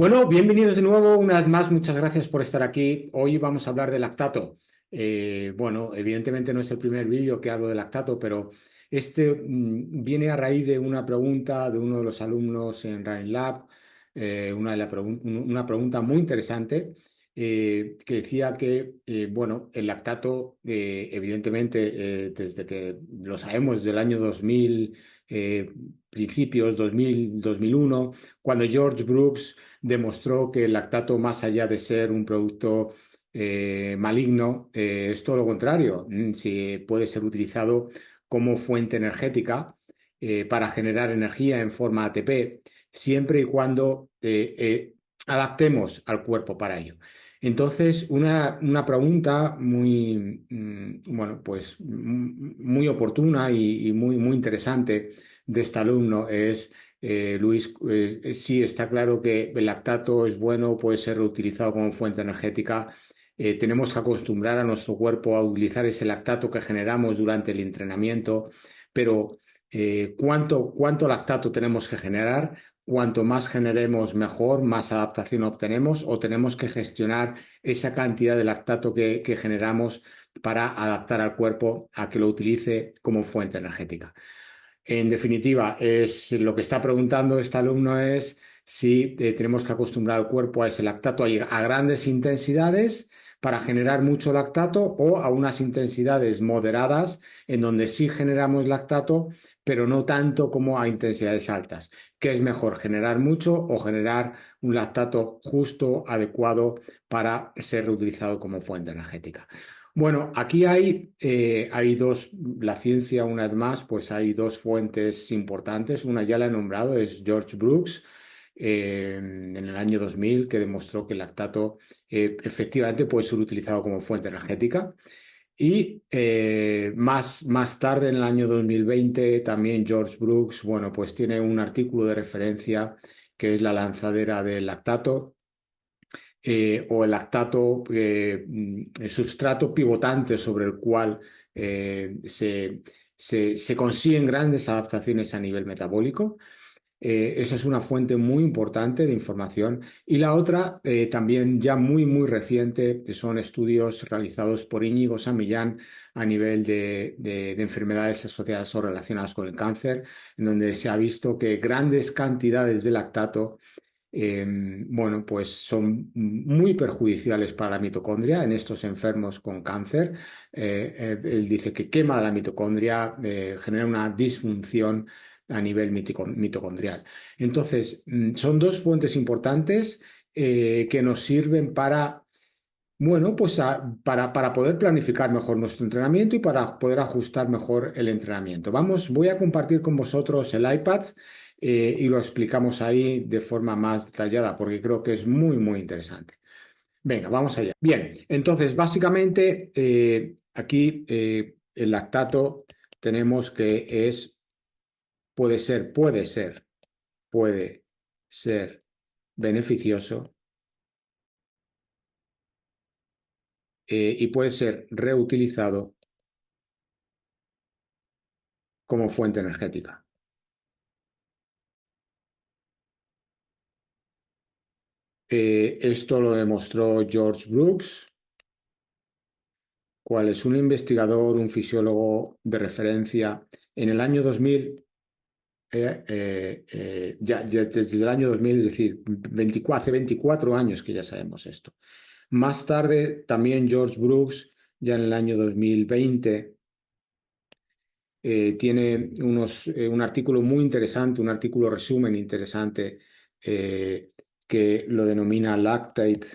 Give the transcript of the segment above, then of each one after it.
Bueno, bienvenidos de nuevo. Una vez más, muchas gracias por estar aquí. Hoy vamos a hablar de lactato. Bueno, evidentemente no es el primer vídeo que hablo de lactato, pero este viene a raíz de una pregunta de uno de los alumnos en Running Lab, una pregunta muy interesante que decía que, bueno, el lactato, evidentemente, desde que lo sabemos, del año 2000, principios 2000, 2001, cuando George Brooks demostró que el lactato, más allá de ser un producto maligno, es todo lo contrario. Si puede ser utilizado como fuente energética para generar energía en forma ATP, siempre y cuando adaptemos al cuerpo para ello. Entonces, una pregunta muy, bueno, pues muy oportuna y muy interesante de este alumno es Luis, sí, está claro que el lactato es bueno, puede ser reutilizado como fuente energética. Tenemos que acostumbrar a nuestro cuerpo a utilizar ese lactato que generamos durante el entrenamiento, pero ¿cuánto lactato tenemos que generar? Cuanto más generemos, mejor, más adaptación obtenemos, o tenemos que gestionar esa cantidad de lactato que generamos para adaptar al cuerpo a que lo utilice como fuente energética. En definitiva, es lo que está preguntando este alumno es si tenemos que acostumbrar al cuerpo a ese lactato a ir a grandes intensidades para generar mucho lactato, o a unas intensidades moderadas en donde sí generamos lactato, pero no tanto como a intensidades altas. ¿Qué es mejor, generar mucho o generar un lactato justo, adecuado para ser reutilizado como fuente energética? Bueno, aquí hay dos, la ciencia una vez más, pues hay dos fuentes importantes. Una ya la he nombrado, es George Brooks, en el año 2000, que demostró que el lactato efectivamente puede ser utilizado como fuente energética. Y más tarde, en el año 2020, también George Brooks, bueno, pues tiene un artículo de referencia que es la lanzadera del lactato, o el lactato, el substrato pivotante sobre el cual se consiguen grandes adaptaciones a nivel metabólico. Esa es una fuente muy importante de información. Y la otra, también ya muy reciente, que son estudios realizados por Íñigo Samillán a nivel de enfermedades asociadas o relacionadas con el cáncer, en donde se ha visto que grandes cantidades de lactato, bueno, pues son muy perjudiciales para la mitocondria en estos enfermos con cáncer. Él dice que quema la mitocondria, genera una disfunción a nivel mitocondrial. Entonces, son dos fuentes importantes que nos sirven para, bueno, pues para poder planificar mejor nuestro entrenamiento y para poder ajustar mejor el entrenamiento. Voy a compartir con vosotros el iPad y lo explicamos ahí de forma más detallada porque creo que es muy interesante. Venga, vamos allá. Bien, entonces básicamente aquí el lactato tenemos que puede ser beneficioso, y puede ser reutilizado como fuente energética. Esto lo demostró George Brooks, cual es un investigador, un fisiólogo de referencia en el año 2000, ya desde el año 2000, es decir, hace 24 años que ya sabemos esto. Más tarde, también George Brooks, ya en el año 2020, tiene un artículo muy interesante, un artículo resumen interesante, eh, que lo denomina Lactate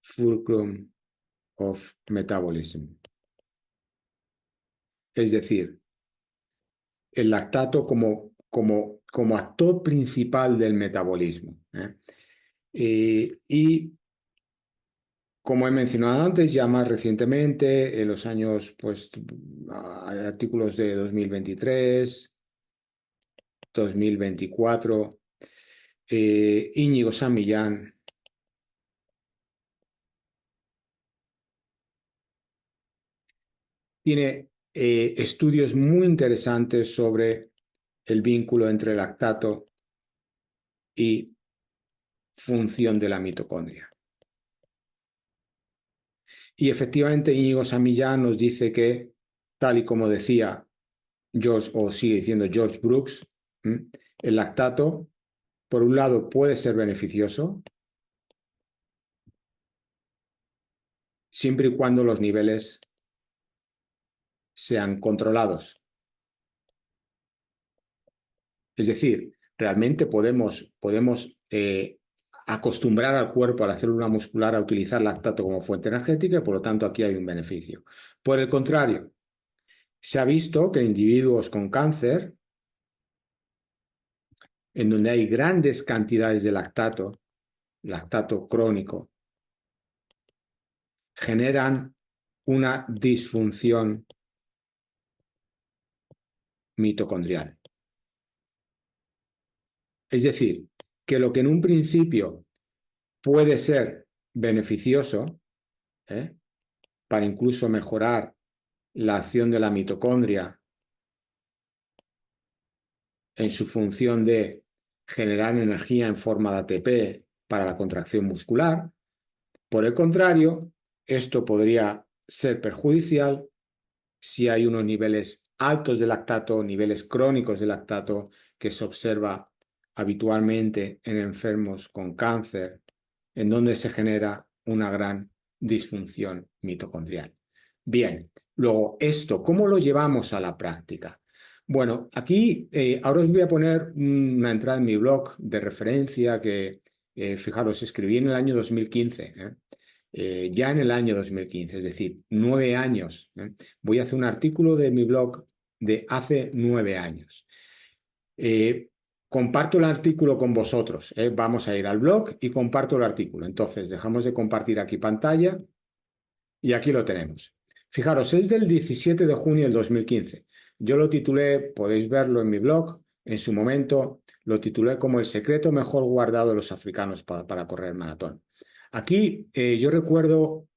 Fulcrum of Metabolism. Es decir, el lactato como actor principal del metabolismo. Y como he mencionado antes, ya más recientemente, en los años, pues, hay artículos de 2023, 2024, Íñigo San Millán tiene estudios muy interesantes sobre el vínculo entre lactato y función de la mitocondria. Y efectivamente Íñigo Samillán nos dice que, tal y como decía George, o sigue diciendo George Brooks, el lactato, por un lado, puede ser beneficioso siempre y cuando los niveles sean controlados. Es decir, realmente podemos acostumbrar al cuerpo, a la célula muscular, a utilizar lactato como fuente energética y por lo tanto aquí hay un beneficio. Por el contrario, se ha visto que en individuos con cáncer, en donde hay grandes cantidades de lactato crónico, generan una disfunción mitocondrial. Es decir, que lo que en un principio puede ser beneficioso, para incluso mejorar la acción de la mitocondria en su función de generar energía en forma de ATP para la contracción muscular. Por el contrario, esto podría ser perjudicial si hay unos niveles altos de lactato, niveles crónicos de lactato que se observa habitualmente en enfermos con cáncer, en donde se genera una gran disfunción mitocondrial. Bien, luego esto, ¿cómo lo llevamos a la práctica? Bueno, aquí ahora os voy a poner una entrada en mi blog de referencia que, fijaros, escribí en el año 2015. Ya en el año 2015, es decir, 9 años. Voy a hacer un artículo de mi blog de hace 9 años. Comparto el artículo con vosotros. Vamos a ir al blog y comparto el artículo. Entonces, dejamos de compartir aquí pantalla y aquí lo tenemos. Fijaros, es del 17 de junio del 2015. Yo lo titulé, podéis verlo en mi blog, en su momento lo titulé como el secreto mejor guardado de los africanos para correr maratón. Aquí yo recuerdo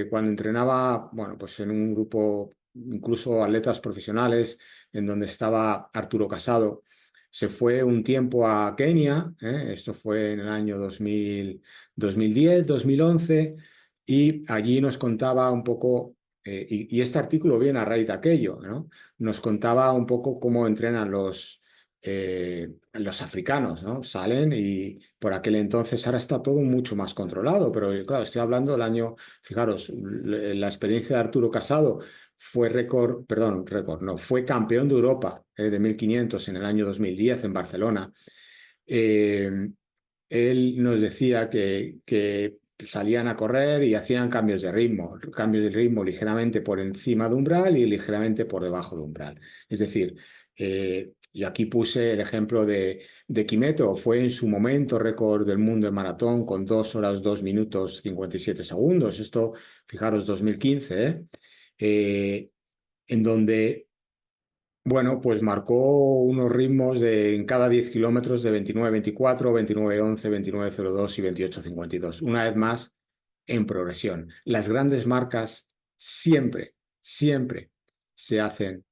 cuando entrenaba, bueno, pues en un grupo, incluso atletas profesionales, en donde estaba Arturo Casado. Se fue un tiempo a Kenia, esto fue en el año 2010, 2011, y allí nos contaba un poco, y este artículo viene a raíz de aquello, ¿no? Nos contaba un poco cómo entrenan los africanos, ¿no? Salen y por aquel entonces ahora está todo mucho más controlado, pero claro, estoy hablando del año, fijaros, la experiencia de Arturo Casado fue récord, no, fue campeón de Europa de 1500 en el año 2010 en Barcelona. Eh, Él nos decía que salían a correr y hacían cambios de ritmo ligeramente por encima de umbral y ligeramente por debajo de umbral. Es decir, yo aquí puse el ejemplo de Kimetto, fue en su momento récord del mundo en maratón con 2 horas, 2 minutos 57 segundos. Esto, fijaros, 2015, en donde bueno, pues marcó unos ritmos en cada 10 kilómetros de 29-24, 29-11, 29-02 y 28-52. Una vez más, en progresión. Las grandes marcas siempre, siempre se hacen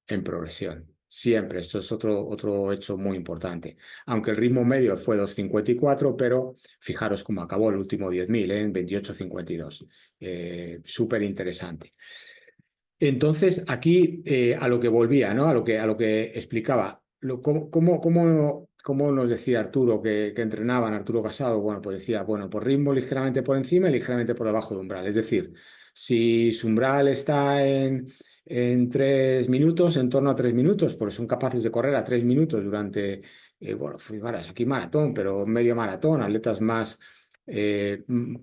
en progresión. Siempre. Esto es otro hecho muy importante. Aunque el ritmo medio fue 2.54, pero fijaros cómo acabó el último 10.000, en 28.52. Súper interesante. Entonces, aquí a lo que volvía, ¿no? A lo que explicaba. ¿Cómo nos decía Arturo que entrenaban, Arturo Casado? Bueno, pues decía, bueno, por ritmo ligeramente por encima y ligeramente por debajo de umbral. Es decir, si su umbral está en 3 minutos, en torno a 3 minutos, porque son capaces de correr a 3 minutos durante, bueno, fijaros, aquí maratón, pero medio maratón, atletas más,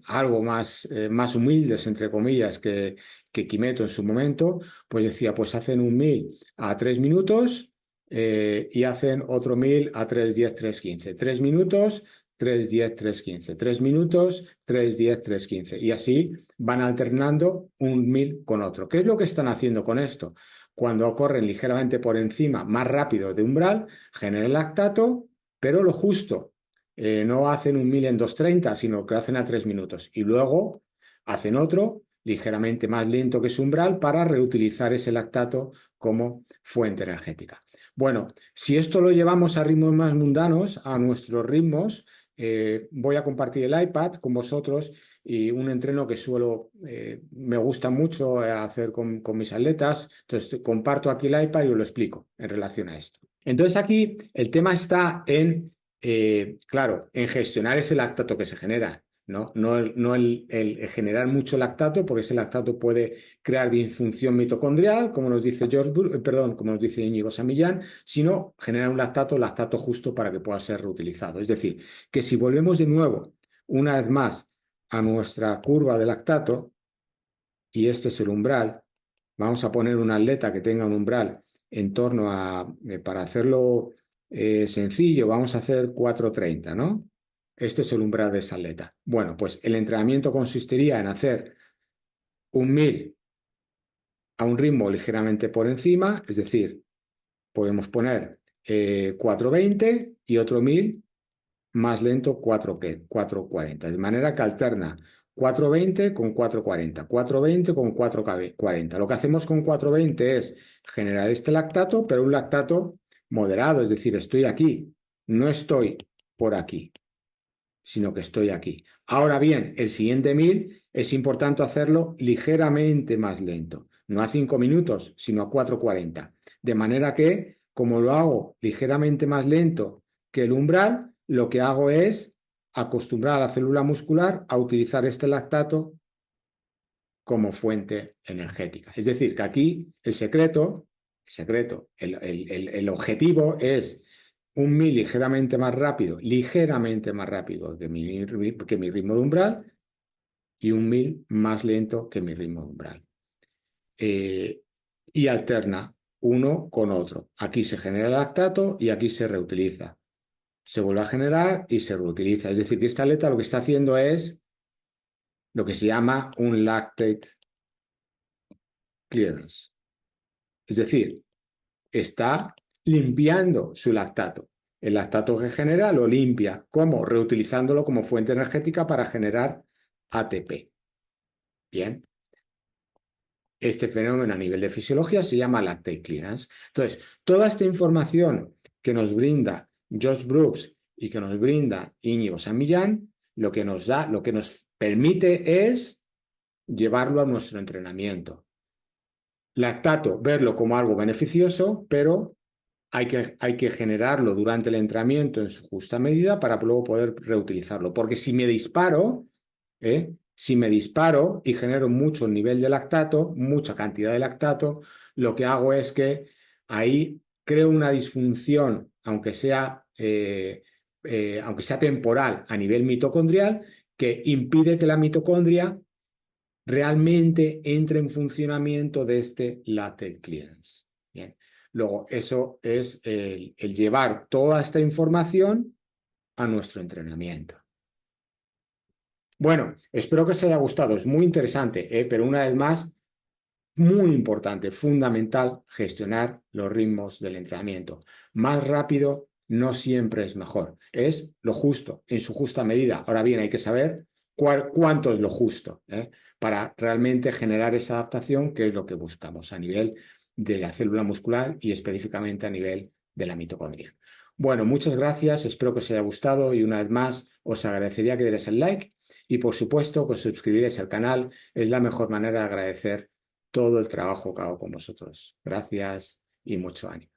algo más humildes, entre comillas, que Kimetto en su momento, pues decía, pues hacen un 1000 a 3 minutos y hacen otro 1000 a 3:10, 3:15. 3 minutos, 3:10, 3:15. 3 minutos, 3:10, 3:15. Y así van alternando un 1000 con otro. ¿Qué es lo que están haciendo con esto? Cuando corren ligeramente por encima, más rápido de umbral, generan lactato, pero lo justo. No hacen un 1000 en 2:30, sino que lo hacen a 3 minutos. Y luego hacen otro ligeramente más lento que su umbral para reutilizar ese lactato como fuente energética. Bueno, si esto lo llevamos a ritmos más mundanos, a nuestros ritmos, voy a compartir el iPad con vosotros y un entreno que me gusta mucho hacer con mis atletas. Entonces, comparto aquí el iPad y os lo explico en relación a esto. Entonces, aquí el tema está claro, en gestionar ese lactato que se genera. No el generar mucho lactato, porque ese lactato puede crear disfunción mitocondrial, como nos dice como nos dice Íñigo Samillán, sino generar un lactato justo para que pueda ser reutilizado. Es decir, que si volvemos de nuevo, una vez más, a nuestra curva de lactato, y este es el umbral, vamos a poner un atleta que tenga un umbral en torno para hacerlo sencillo, vamos a hacer 4:30, ¿no? Este es el umbral de esa atleta. Bueno, pues el entrenamiento consistiría en hacer un 1000 a un ritmo ligeramente por encima, es decir, podemos poner 4:20 y otro 1000 más lento 4:40, de manera que alterna 4:20 con 4:40, 4:20 con 4:40. Lo que hacemos con 4:20 es generar este lactato, pero un lactato moderado, es decir, estoy aquí, no estoy por aquí, sino que estoy aquí. Ahora bien, el siguiente 1000 es importante hacerlo ligeramente más lento, no a 5 minutos, sino a 4:40. De manera que, como lo hago ligeramente más lento que el umbral, lo que hago es acostumbrar a la célula muscular a utilizar este lactato como fuente energética. Es decir, que aquí el objetivo es un 1000 ligeramente más rápido que mi ritmo de umbral y un 1000 más lento que mi ritmo de umbral. Eh, y alterna uno con otro. Aquí se genera el lactato y aquí se reutiliza. Se vuelve a generar y se reutiliza. Es decir, que esta atleta lo que está haciendo es lo que se llama un lactate clearance. Es decir, está limpiando su lactato. El lactato que genera lo limpia. ¿Cómo? Reutilizándolo como fuente energética para generar ATP. Bien. Este fenómeno a nivel de fisiología se llama lactate clearance. Entonces, toda esta información que nos brinda Josh Brooks y que nos brinda Íñigo San Millán, lo que nos permite es llevarlo a nuestro entrenamiento. Lactato, verlo como algo beneficioso, pero hay que generarlo durante el entrenamiento en su justa medida para luego poder reutilizarlo. Porque si me disparo y genero mucho nivel de lactato, mucha cantidad de lactato, lo que hago es que ahí creo una disfunción, aunque sea temporal a nivel mitocondrial, que impide que la mitocondria realmente entre en funcionamiento de este lactate clearance. Bien. Luego, eso es el llevar toda esta información a nuestro entrenamiento. Bueno, espero que os haya gustado. Es muy interesante, pero una vez más, muy importante, fundamental, gestionar los ritmos del entrenamiento. Más rápido no siempre es mejor. Es lo justo, en su justa medida. Ahora bien, hay que saber cuánto es lo justo, para realmente generar esa adaptación, que es lo que buscamos a nivel de la célula muscular y específicamente a nivel de la mitocondria. Bueno, muchas gracias, espero que os haya gustado y una vez más os agradecería que dierais el like y por supuesto que os suscribierais al canal. Es la mejor manera de agradecer todo el trabajo que hago con vosotros. Gracias y mucho ánimo.